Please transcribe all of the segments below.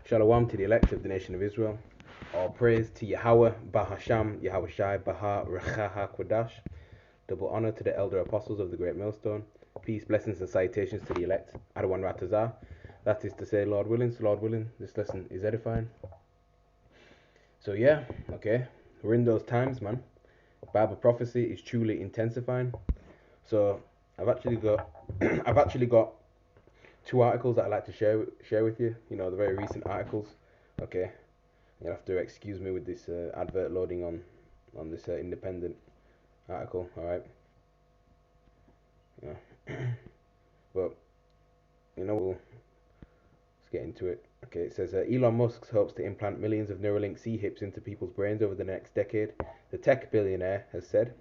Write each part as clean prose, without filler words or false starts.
Shalom to the elect of the nation of Israel. All praise to Yahweh, Bahasham, Yahweh Shai, Baha, Rechaha, Kodash. Double honor to the elder apostles of the great millstone. Peace, blessings, and salutations to the elect. Adawan Ratazah. That is to say, Lord willing, this lesson is edifying. So yeah, okay, we're in those times, man. Bible prophecy is truly intensifying. So I've actually got two articles that I'd like to share with you. You know, the very recent articles. Okay, you'll have to excuse me with this advert loading on this independent article. All right. Yeah. But let's get into it. Okay, it says Elon Musk hopes to implant millions of Neuralink C-hips into people's brains over the next decade. The tech billionaire has said.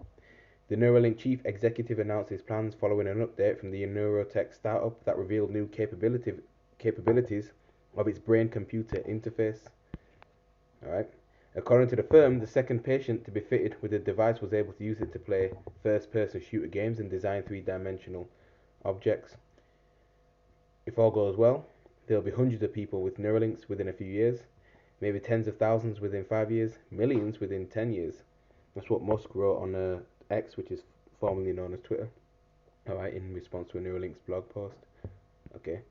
The Neuralink chief executive announced his plans following an update from the neurotech startup that revealed new capabilities of its brain-computer interface. Alright. According to the firm, the second patient to be fitted with the device was able to use it to play first-person shooter games and design three-dimensional objects. If all goes well, there will be hundreds of people with Neuralinks within a few years, maybe tens of thousands within 5 years, millions within 10 years. That's what Musk wrote on X, which is formerly known as Twitter. Alright, in response to a Neuralink's blog post. Okay.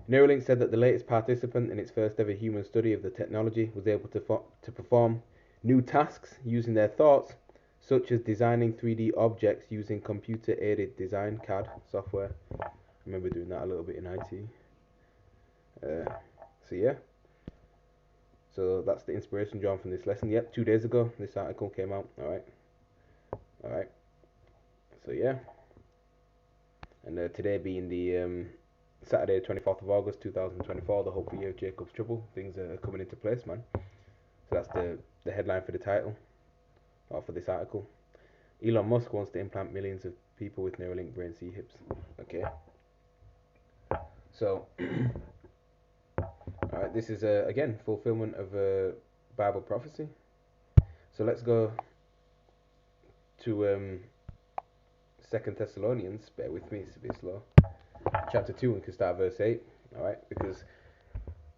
Neuralink said that the latest participant in its first ever human study of the technology was able to perform new tasks using their thoughts, such as designing 3D objects using computer-aided design CAD software. I remember doing that a little bit in IT. So yeah. So that's the inspiration drawn from this lesson. Yep, 2 days ago this article came out. Alright. So yeah. And today being the Saturday, 24th of August 2024, the hopeful year of Jacob's trouble. Things are coming into place, man. So that's the headline for the title, or for this article. Elon Musk wants to implant millions of people with Neuralink brain C-hips. Okay. So, alright, this is again fulfillment of Bible prophecy. So let's go to 2 Thessalonians. Bear with me, it's a bit slow. Chapter 2, we can start verse 8. Alright, because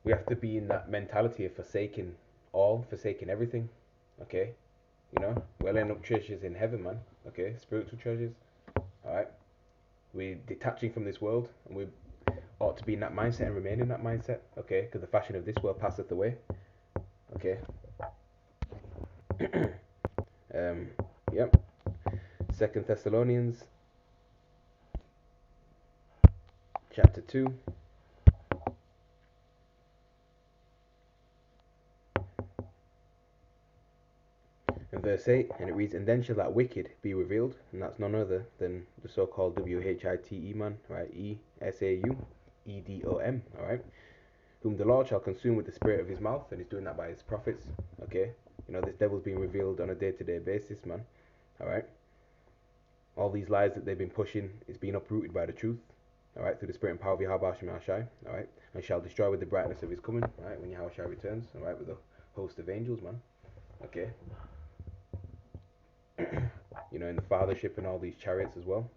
we have to be in that mentality of forsaking all, forsaking everything. Okay, you know, we're laying up treasures in heaven, man. Okay, spiritual treasures. Alright, we're detaching from this world, and we ought to be in that mindset and remain in that mindset. Okay, because the fashion of this world passeth away. Okay. Yep. 2 Thessalonians chapter 2. And verse 8, and it reads, and then shall that wicked be revealed, and that's none other than the so-called WHITE man, right? ESAUEDOM, alright? Whom the Lord shall consume with the spirit of his mouth, and he's doing that by his prophets, okay? You know, this devil's being revealed on a day-to-day basis, man, alright? All these lies that they've been pushing is being uprooted by the truth, alright? Through the spirit and power of Yahweh Shai, alright? And shall destroy with the brightness of his coming, alright? When Yahweh Shai returns, alright? With a host of angels, man, okay? You know, in the fathership and all these chariots as well.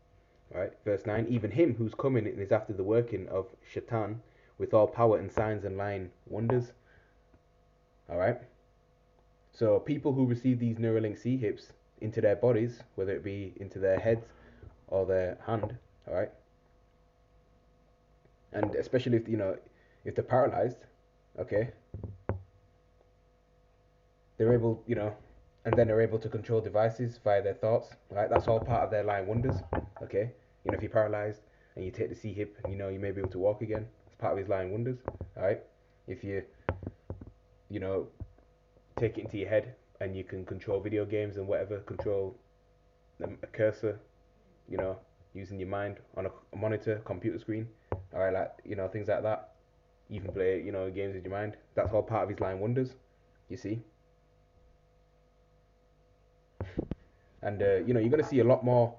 Right, verse 9, even him who's coming is after the working of Shaitan with all power and signs and lying wonders. Alright, so people who receive these Neuralink C-hips into their bodies, whether it be into their heads or their hand, alright, and especially if, you know, if they're paralyzed, okay, they're able, you know, and then they're able to control devices via their thoughts, right? That's all part of their lying wonders, okay? You know, if you're paralyzed and you take the C-hip, you know, you may be able to walk again. It's part of his lying wonders, all right? If you know, take it into your head and you can control video games and whatever, control a cursor, you know, using your mind on a monitor, computer screen, all right, like, you know, things like that. You can play, you know, games with your mind. That's all part of his lying wonders, you see? And you know, you're gonna see a lot more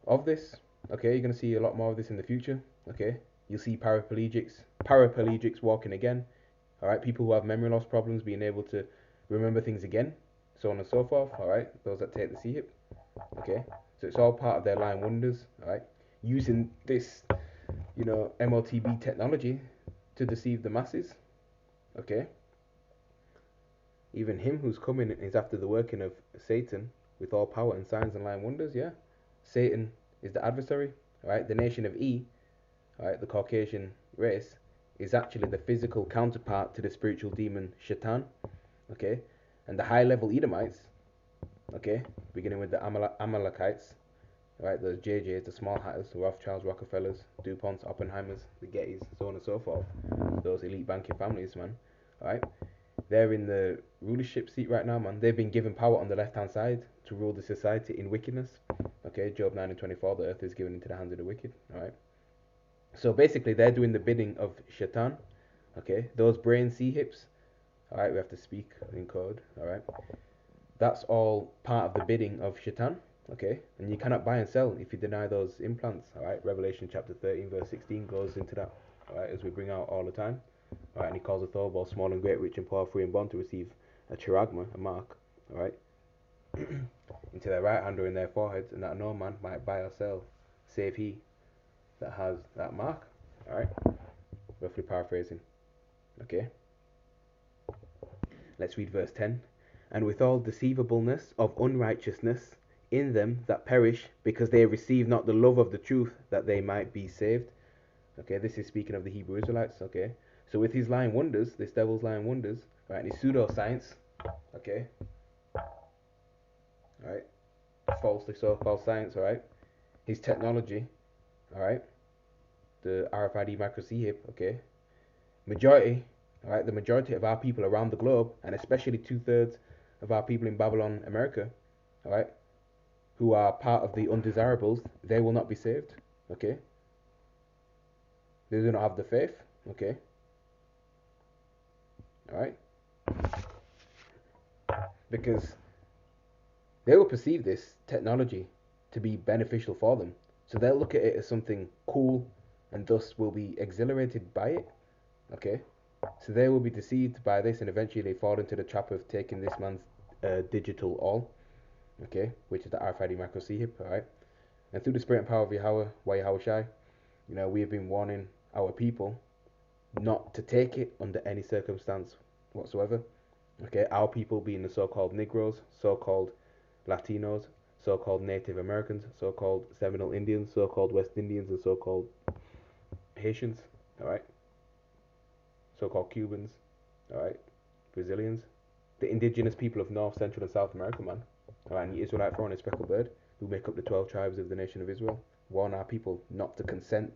of this. Okay, you're gonna see a lot more of this in the future. Okay, you'll see paraplegics walking again. All right, people who have memory loss problems being able to remember things again, so on and so forth. All right, those that take the C-hip. Okay, so it's all part of their lying wonders. All right, using this, you know, MOTB technology to deceive the masses. Okay, even him who's coming is after the working of Satan with all power and signs and lying wonders. Yeah, Satan is the adversary. All right, the nation of E, all right, the Caucasian race, is actually the physical counterpart to the spiritual demon Shaitan. Okay, and the high-level Edomites. Okay, beginning with the Amalekites. Right, those JJs, the Small Hatters, the Rothschilds, Rockefellers, DuPonts, Oppenheimers, the Gettys, so on and so forth. Those elite banking families, man. Alright, they're in the rulership seat right now, man. They've been given power on the left-hand side to rule the society in wickedness. Okay, Job 9 and 24, the earth is given into the hands of the wicked. Alright, so basically they're doing the bidding of Shaitan. Okay, those brain C-hips. Alright, we have to speak in code. Alright, that's all part of the bidding of Shaitan. Okay, and you cannot buy and sell if you deny those implants. All right, Revelation chapter 13 verse 16 goes into that. All right, as we bring out all the time. All right, and he calls the Thor ball small and great, rich and poor, free and bond to receive a chiragma, a mark. All right, into their right hand or in their foreheads, and that no man might buy or sell, save he that has that mark. All right, roughly paraphrasing. Okay, let's read verse 10. And with all deceivableness of unrighteousness in them that perish, because they receive not the love of the truth, that they might be saved. Okay, this is speaking of the Hebrew Israelites. Okay, so with his lying wonders, this devil's lying wonders, right, and his pseudoscience, okay, all right, falsely so, false science, all right, his technology, all right, the RFID micro C hip, okay, majority, all right, the majority of our people around the globe, and especially 2/3 of our people in Babylon, America, all right, who are part of the undesirables, they will not be saved. Okay, they do not have the faith. Okay, all right, because they will perceive this technology to be beneficial for them, so they'll look at it as something cool, and thus will be exhilarated by it. Okay, so they will be deceived by this, and eventually they fall into the trap of taking this man's digital all. Okay, which is the RFID micro C hip. All right, and through the spirit and power of Yahweh, Yahweh Shai, we have been warning our people not to take it under any circumstance whatsoever. Okay, our people being the so-called Negroes, so-called Latinos, so-called Native Americans, so-called Seminole Indians, so-called West Indians, and so-called Haitians. All right, so-called Cubans. All right, Brazilians, the indigenous people of North, Central, and South America, man. All right, and the Israelite foreign and speckled bird, who make up the 12 tribes of the nation of Israel, warn our people not to consent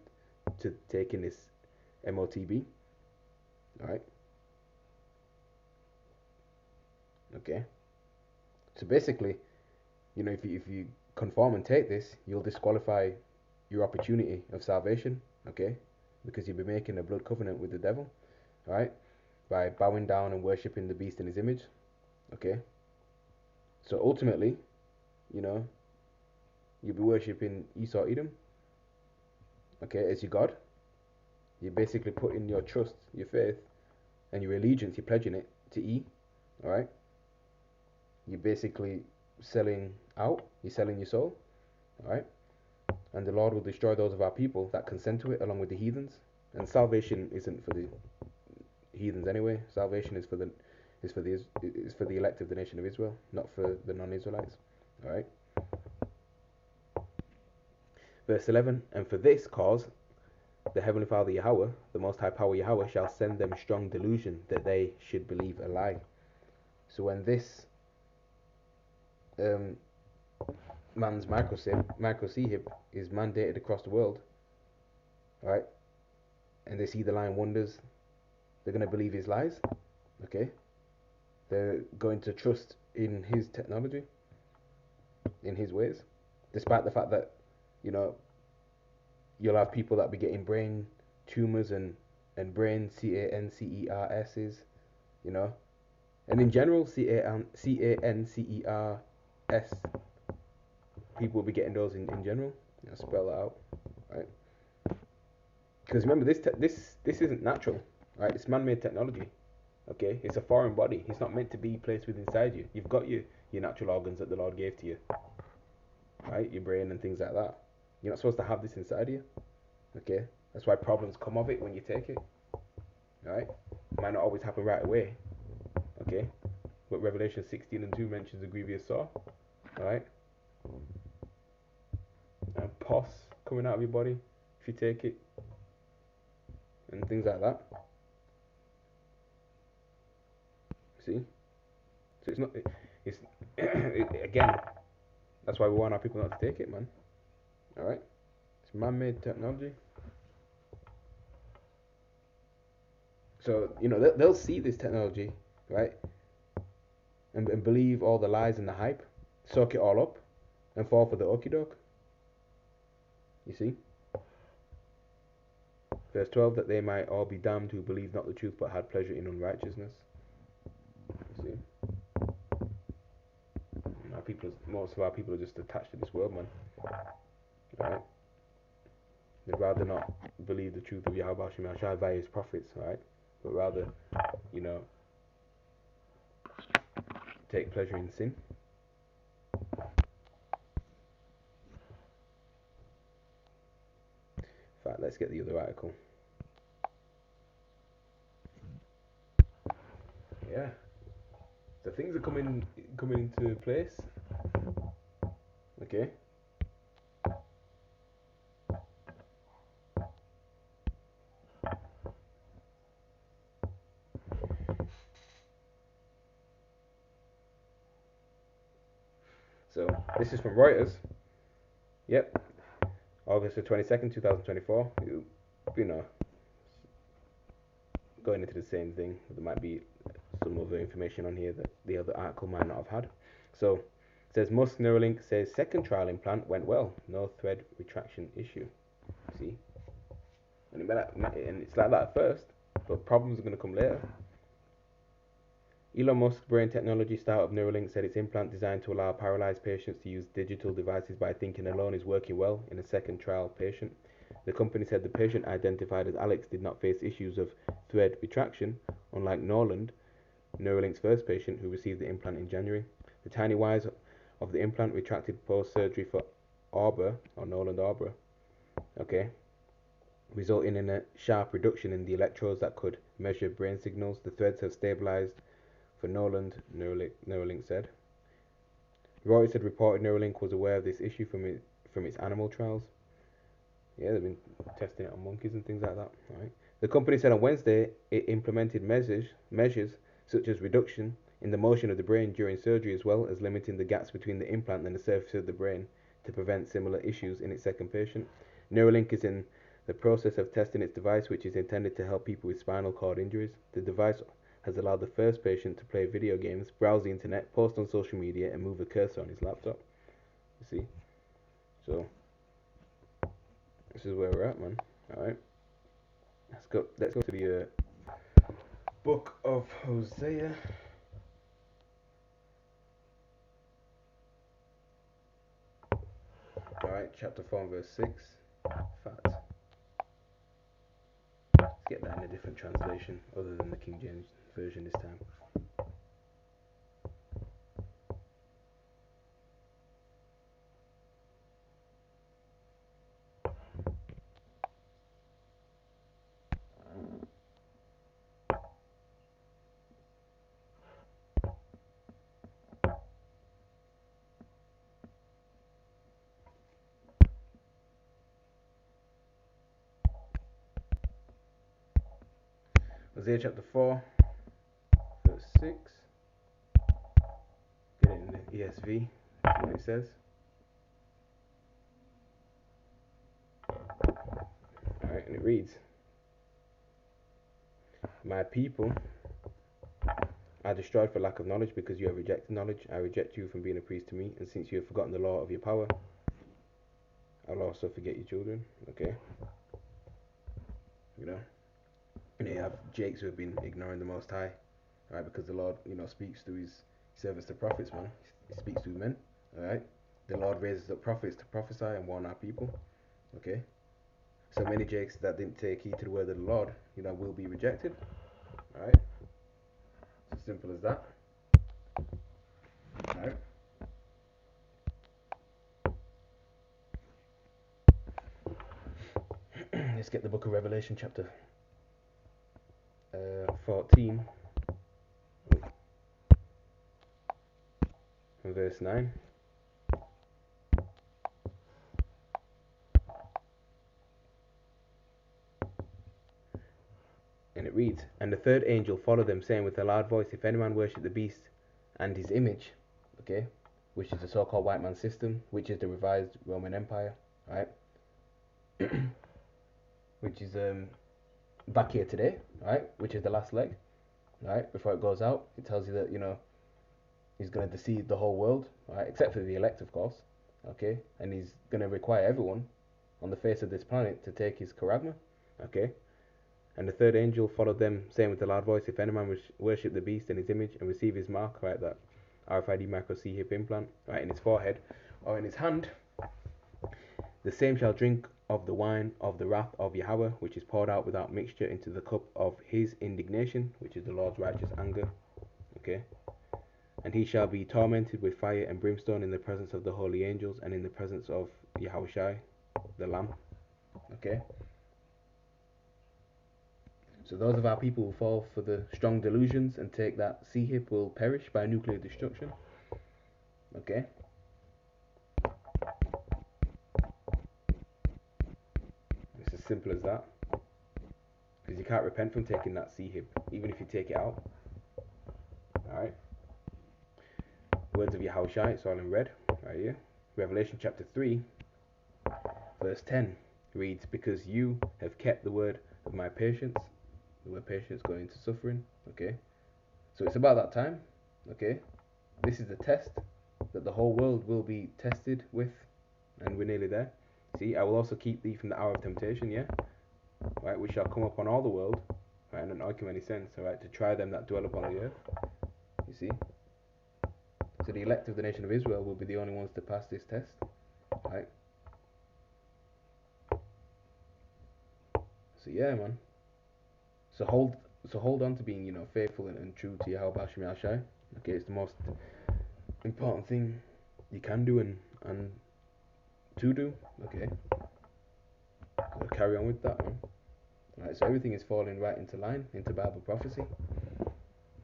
to taking this MOTB. All right. Okay. So basically, if you conform and take this, you'll disqualify your opportunity of salvation. Okay, because you'll be making a blood covenant with the devil. All right, by bowing down and worshiping the beast in his image. Okay. So ultimately, you know, you'll be worshiping Esau Edom. Okay, as your God. You're basically putting your trust, your faith, and your allegiance. You're pledging it to E. All right. You're basically selling out. You're selling your soul. All right. And the Lord will destroy those of our people that consent to it, along with the heathens. And salvation isn't for the heathens anyway. Salvation is for the elect of the nation of Israel, not for the non-Israelites. All right. Verse 11. And for this cause, the Heavenly Father Yahweh, the Most High Power Yahweh, shall send them strong delusion that they should believe a lie. So when this man's micro C hip is mandated across the world, right? And they see the lying wonders, they're going to believe his lies. Okay, they're going to trust in his technology, in his ways, despite the fact that you know you'll have people that be getting brain tumors and brain cancer's, you know, and in general cancer people will be getting those in general. Spell that out, right? Because remember, this isn't natural, right? It's man-made technology. Okay, it's a foreign body. It's not meant to be placed within inside you. You've got your natural organs that the Lord gave to you, right? Your brain and things like that. You're not supposed to have this inside you. Okay, that's why problems come of it when you take it. Right? might not always happen right away. Okay, but Revelation 16:2 mentions a grievous sore. All right, and pus coming out of your body if you take it, and things like that. See, so it's not. It's again. That's why we want our people not to take it, man. All right, it's man-made technology. So they'll see this technology, right, and believe all the lies and the hype, soak it all up, and fall for the okie doke. You see, verse 12, that they might all be damned who believed not the truth but had pleasure in unrighteousness. You see, most of our people are just attached to this world, man. All right, they'd rather not believe the truth of Yahweh Shai via his prophets, all right, but rather, you know, take pleasure in sin. In fact, let's get the other article. Yeah, so things are coming into place. Okay. So this is from Reuters. Yep, August the 22nd, 2024. You know, going into the same thing. There might be some other information on here that the other article might not have had. So it says Musk Neuralink says second trial implant went well, no thread retraction issue. See, and it's like that at first, but problems are going to come later. Elon Musk's brain technology startup Neuralink said its implant designed to allow paralyzed patients to use digital devices by thinking alone is working well in a second trial patient. The company said the patient identified as Alex did not face issues of thread retraction, unlike Norland, Neuralink's first patient who received the implant in January. The tiny wires of the implant retracted post-surgery for Arbor, or Norland Arbor, okay, resulting in a sharp reduction in the electrodes that could measure brain signals. The threads have stabilized for Norland, Neuralink said. Reuters had reported Neuralink was aware of this issue from its animal trials. Yeah, they've been testing it on monkeys and things like that. Right. The company said on Wednesday it implemented measures such as reduction in the motion of the brain during surgery, as well as limiting the gaps between the implant and the surface of the brain to prevent similar issues in its second patient. Neuralink is in the process of testing its device, which is intended to help people with spinal cord injuries. The device has allowed the first patient to play video games, browse the internet, post on social media, and move a cursor on his laptop. You see? So this is where we're at, man. Alright. Let's go to the book of Hosea. Alright, chapter 4 and verse 6. Fact. Let's get that in a different translation other than the King James version this time. Hosea chapter 4, verse 6. Get it in the ESV. That's what it says. Alright, and it reads, my people are destroyed for lack of knowledge, because you have rejected knowledge. I reject you from being a priest to me, and since you have forgotten the law of your power, I'll also forget your children. Okay? You know? And you have Jakes who have been ignoring the Most High, right? Because the Lord, speaks to his servants, the prophets, man. He speaks to men, all right? The Lord raises up prophets to prophesy and warn our people, okay? So many Jakes that didn't take heed to the word of the Lord, will be rejected, all right? It's as simple as that, all right? Let's get the book of Revelation chapter 14 and verse 9. And it reads, "And the third angel followed them, saying with a loud voice, If any man worship the beast and his image," okay, which is the so-called white man system, which is the revised Roman Empire, right? Which is back here today, right? Which is the last leg, right? Before it goes out, it tells you that he's going to deceive the whole world, right? Except for the elect, of course, okay? And he's going to require everyone on the face of this planet to take his charagma, okay? And the third angel followed them, saying with a loud voice, If any man worship the beast and his image and receive his mark, right, that RFID micro C-hip implant, right, in his forehead or in his hand, the same shall drink of the wine of the wrath of Yahweh, which is poured out without mixture into the cup of his indignation, which is the Lord's righteous anger, okay? And he shall be tormented with fire and brimstone in the presence of the holy angels and in the presence of Yahushai, the Lamb, okay? So those of our people who fall for the strong delusions and take that C-hip will perish by nuclear destruction. Okay? It's as simple as that. Because you can't repent from taking that C-hip, even if you take it out. Alright? Words of Yahushai, it's all in red, right here. Revelation chapter 3, verse 10 reads, Because you have kept the word of my patience. The word patience going into suffering, okay? So it's about that time, okay? This is the test that the whole world will be tested with, and we're nearly there. See, I will also keep thee from the hour of temptation, yeah? Right, which shall come upon all the world, right, and not make any sense, alright, to try them that dwell upon the earth. You see? So the elect of the nation of Israel will be the only ones to pass this test, right? So yeah, man. So hold on to being, faithful and true to Yahweh Bashim Yahshai. Okay, it's the most important thing you can do and to do. Okay. So carry on with that, man. Right, so everything is falling right into line, into Bible prophecy.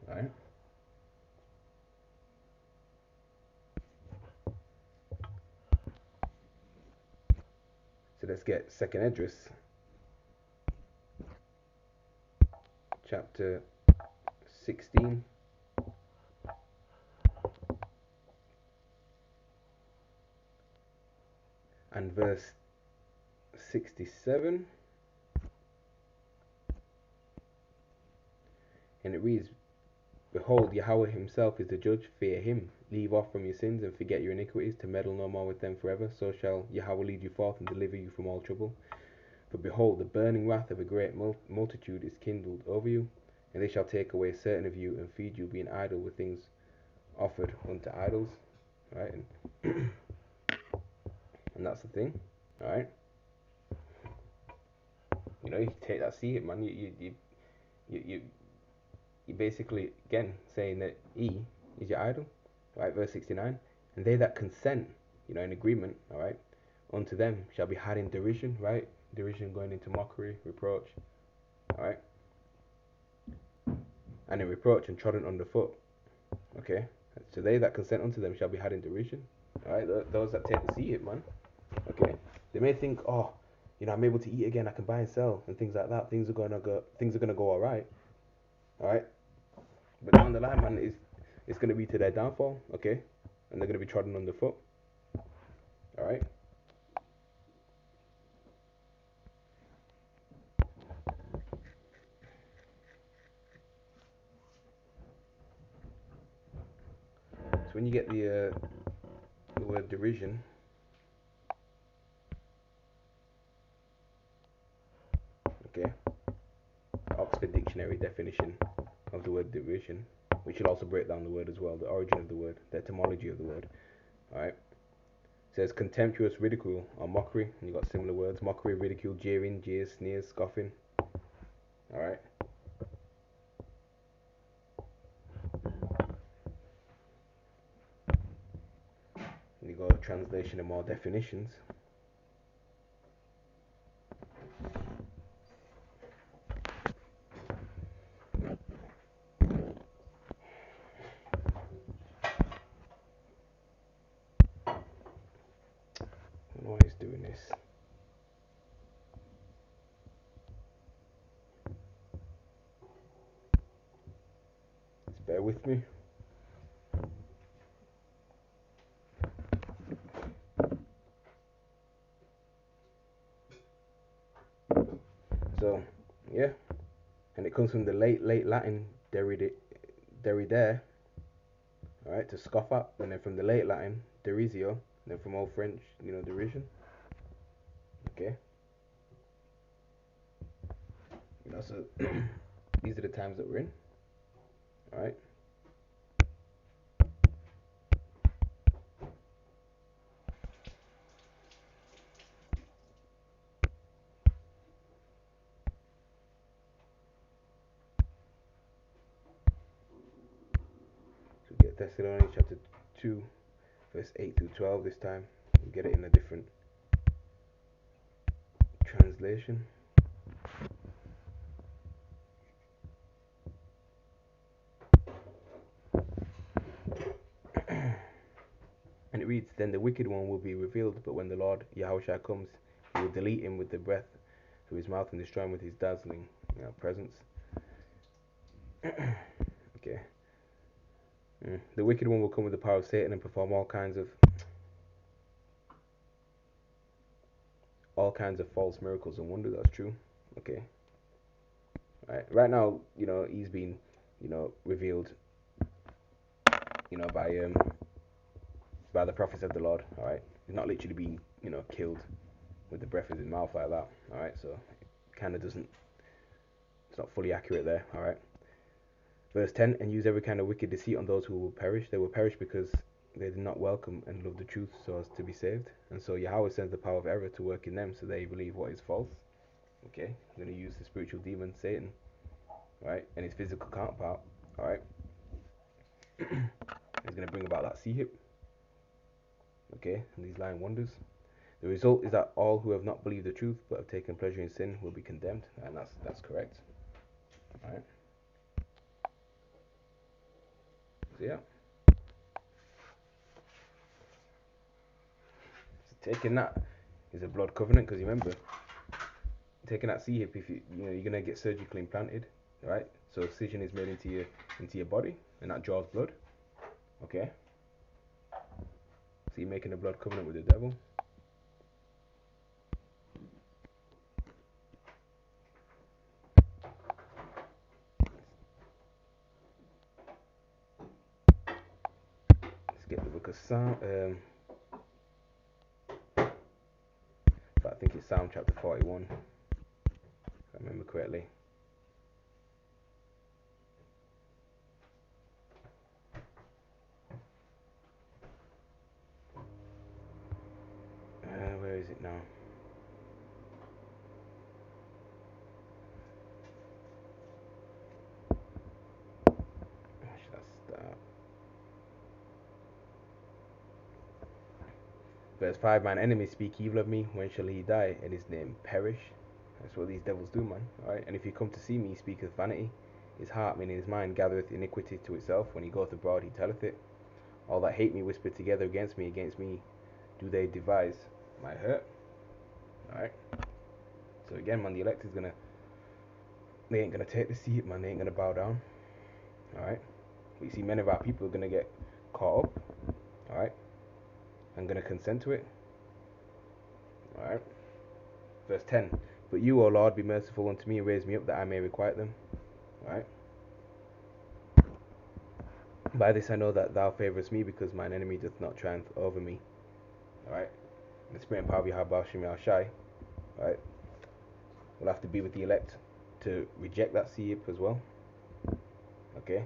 Right. So let's get 2nd Esdras, chapter 16. And verse 67. And it reads, Behold, Yahweh himself is the judge, fear him. Leave off from your sins and forget your iniquities, to meddle no more with them forever. So shall Yahweh lead you forth and deliver you from all trouble. For behold, the burning wrath of a great multitude is kindled over you, and they shall take away certain of you and feed you, being idle with things offered unto idols. Right? And, and that's the thing. Alright? You take that seat, man. You basically, again, saying that E is your idol. Right? Verse 69. And they that consent, in agreement, alright, unto them shall be had in derision, right? Derision going into mockery, reproach, alright? And in reproach and trodden underfoot. Okay? So they that consent unto them shall be had in derision. Alright? Those that take the seat, man. Okay? They may think, oh, I'm able to eat again, I can buy and sell and things like that. Things are gonna go alright. Alright? But down the line, man, it's gonna be to their downfall, okay? And they're gonna be trodden underfoot. Alright? So when you get the word derision, okay, Oxford Dictionary definition of the word derision, which should also break down the word as well, the origin of the word, the etymology of the word. Alright, says contemptuous ridicule or mockery, and you got similar words: mockery, ridicule, jeering, jeers, sneers, scoffing. Alright. You got a translation and more definitions. Just bear with me. So, yeah, and it comes from the late Latin deridere, all right, to scoff at, and then from the late Latin derisio, and then from Old French, derision. Okay, so these are the times that we're in. All right. So we get Thessalonians chapter 2, verse 8 through 12 this time. We get it in a different translation. And it reads, "Then the wicked one will be revealed, but when the Lord Yahushua comes, he will delete him with the breath through his mouth and destroy him with his dazzling presence." Okay. The wicked one will come with the power of Satan and perform all kinds of false miracles and wonders. That's true. Okay. Right now, he's been, revealed, by the prophets of the Lord. All right. He's not literally being, killed with the breath of his mouth like that. All right. So it kind of doesn't. It's not fully accurate there. All right. Verse 10, "And use every kind of wicked deceit on those who will perish. They will perish because they did not welcome and love the truth so as to be saved. And so Yahweh sends the power of error to work in them so they believe what is false." Okay, I'm going to use the spiritual demon, Satan, right, and his physical counterpart, all right. He's going to bring about that sea hip, okay, and these lying wonders. The result is that all who have not believed the truth but have taken pleasure in sin will be condemned, and that's correct, all right. So yeah. Taking that is a blood covenant, because remember, taking that sea hip, if you're gonna get surgically implanted, right? So incision is made into your body, and that draws blood. Okay. So you're making a blood covenant with the devil. Let's get the book of Psalm. I think it's Psalm chapter 41, if I remember correctly. Where is it now? Where should I start? Verse 5, "Mine enemies speak evil of me. When shall he die and his name perish?" That's what these devils do, man. Alright, "And if he come to see me, he speaketh vanity. His heart, meaning his mind, gathereth iniquity to itself. When he goeth abroad, he telleth it. All that hate me whisper together against me do they devise my hurt." Alright. So again, man, the elect they ain't gonna take the seat, man. They ain't gonna bow down. Alright. But you see, many of our people are gonna get caught up. Alright. And gonna consent to it. Alright. Verse 10, "But you, O Lord, be merciful unto me and raise me up that I may requite them." Alright. "By this I know that thou favorest me, because mine enemy doth not triumph over me." Alright. The spirit and power of Yahweh Shem Shai. Alright. We'll have to be with the elect to reject that seed as well. Okay.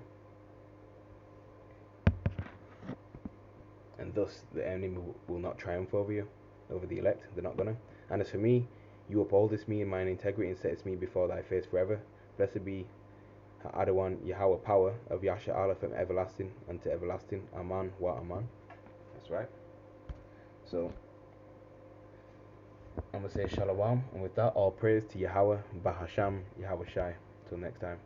And thus the enemy will not triumph over you, over the elect. They're not gonna. "And as for me, you upholdest me in mine integrity and settest me before thy face forever. Blessed be Adawan Yahweh, power of Yasha Allah, from everlasting unto everlasting. Aman wa Aman." That's right. So I'm gonna say Shalom, and with that, all praise to Yahweh Bahasham Yahweh Shai. Till next time.